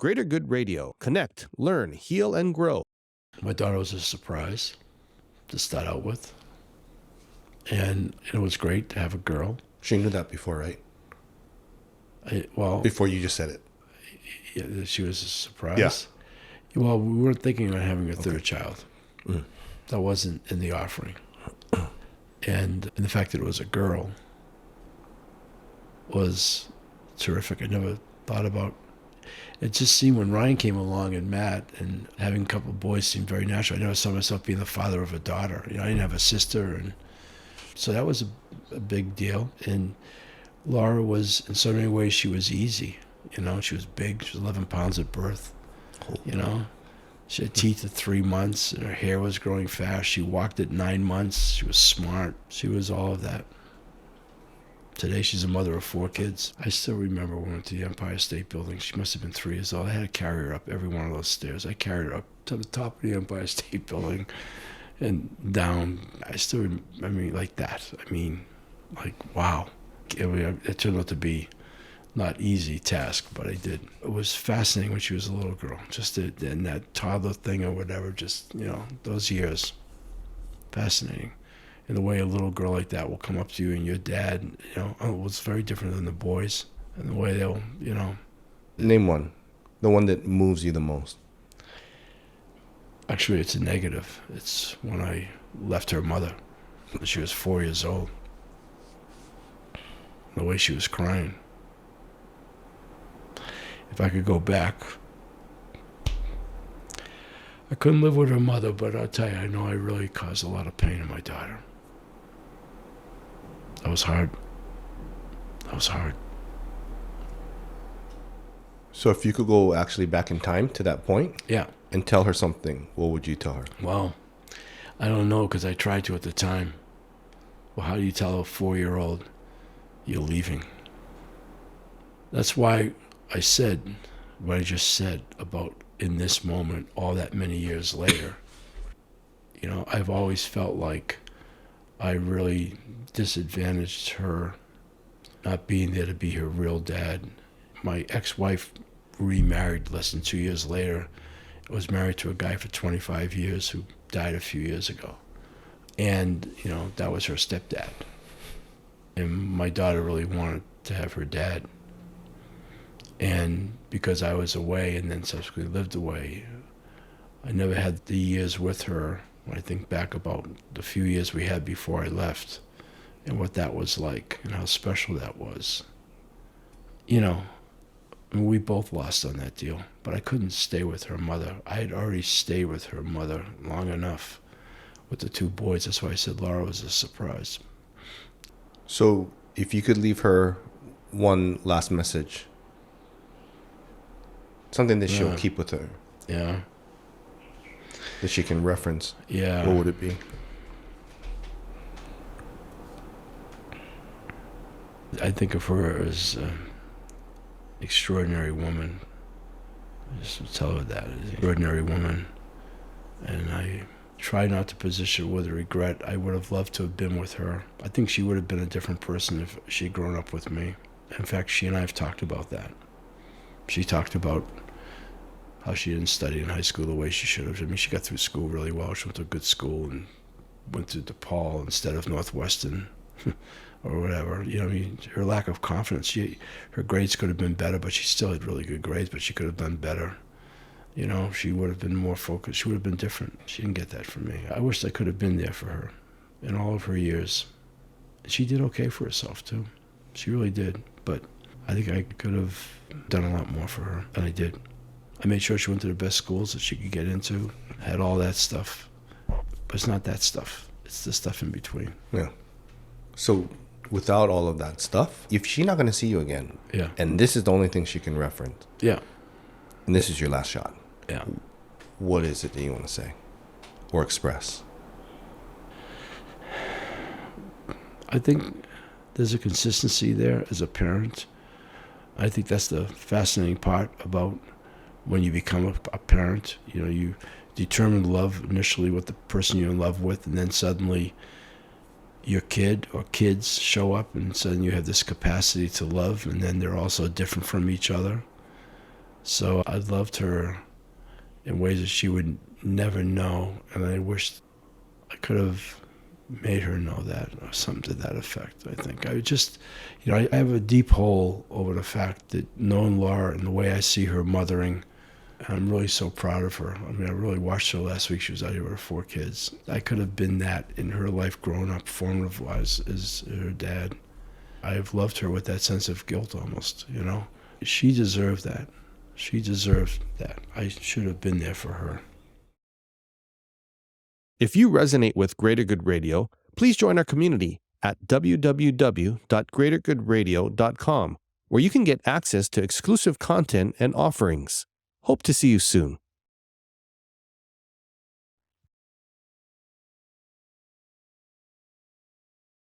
Greater Good Radio. Connect, learn, heal, and grow. My daughter was a surprise to start out with. And it was great to have a girl. She knew that before, right? Well, Before you just said it. Yeah, she was a surprise. Yeah. Well, we weren't thinking of having a third child. That wasn't in the offering. And the fact that it was a girl was terrific. I never thought about it. Just seemed when Ryan came along and Matt, and having a couple of boys seemed very natural. I never saw myself being the father of a daughter. I didn't have a sister, and so that was a big deal. And Laura was, in so many ways, she was easy. She was big. She was 11 pounds at birth. She had teeth at 3 months, and her hair was growing fast. She walked at 9 months. She was smart. She was all of that. Today, she's a mother of 4 kids. I still remember when we went to the Empire State Building. She must have been 3 years old. I had to carry her up every one of those stairs. I carried her up to the top of the Empire State Building and down. I still, like that. Wow. It turned out to be not easy task, but I did. It was fascinating when she was a little girl, just in that toddler thing or whatever, just, those years. Fascinating. And the way a little girl like that will come up to you and your dad, it was very different than the boys. And the way they'll, Name one. The one that moves you the most. Actually, it's a negative. It's when I left her mother. She was 4 years old. The way she was crying. If I could go back, I couldn't live with her mother, but I'll tell you, I know I really caused a lot of pain to my daughter. That was hard. So if you could go actually back in time to that point, yeah, and tell her something, what would you tell her? Well, I don't know, because I tried to at the time. Well, how do you tell a 4-year-old you're leaving? That's why I said what I just said about in this moment, all that many years later. I've always felt like I really disadvantaged her, not being there to be her real dad. My ex-wife remarried less than 2 years later. I was married to a guy for 25 years who died a few years ago. And, that was her stepdad. And my daughter really wanted to have her dad. And because I was away and then subsequently lived away, I never had the years with her. When I think back about the few years we had before I left and what that was like and how special that was. We both lost on that deal, but I couldn't stay with her mother. I had already stayed with her mother long enough with the 2 boys. That's why I said Laura was a surprise. So if you could leave her one last message, something that she'll keep with her. Yeah. That she can reference. Yeah. What would it be? I think of her as an extraordinary woman. I just tell her that. An extraordinary woman. And I try not to position with regret. I would have loved to have been with her. I think she would have been a different person if she had grown up with me. In fact, she and I have talked about that. She talked about how she didn't study in high school the way she should have. She got through school really well. She went to a good school and went to DePaul instead of Northwestern or whatever. Her lack of confidence. Her grades could have been better, but she still had really good grades, but she could have done better. She would have been more focused. She would have been different. She didn't get that from me. I wished I could have been there for her in all of her years. She did okay for herself, too. She really did. But I think I could have done a lot more for her than I did. I made sure she went to the best schools that she could get into, had all that stuff. But it's not that stuff. It's the stuff in between. Yeah. So without all of that stuff, if she's not going to see you again, yeah, and this is the only thing she can reference, yeah, and this is your last shot, yeah, what is it that you want to say or express? I think there's a consistency there as a parent. I think that's the fascinating part about when you become a parent. You determine love initially with the person you're in love with, and then suddenly your kid or kids show up, and suddenly you have this capacity to love, and then they're also different from each other. So I loved her in ways that she would never know, and I wished I could have made her know that, or something to that effect. I think I just, I have a deep hole over the fact that knowing Laura and the way I see her mothering, I'm really so proud of her. I mean, I really watched her last week. She was out here with her 4 kids. I could have been that in her life growing up, formative-wise, as her dad. I've loved her with that sense of guilt almost, She deserved that. She deserved that. I should have been there for her. If you resonate with Greater Good Radio, please join our community at www.greatergoodradio.com, where you can get access to exclusive content and offerings. Hope to see you soon.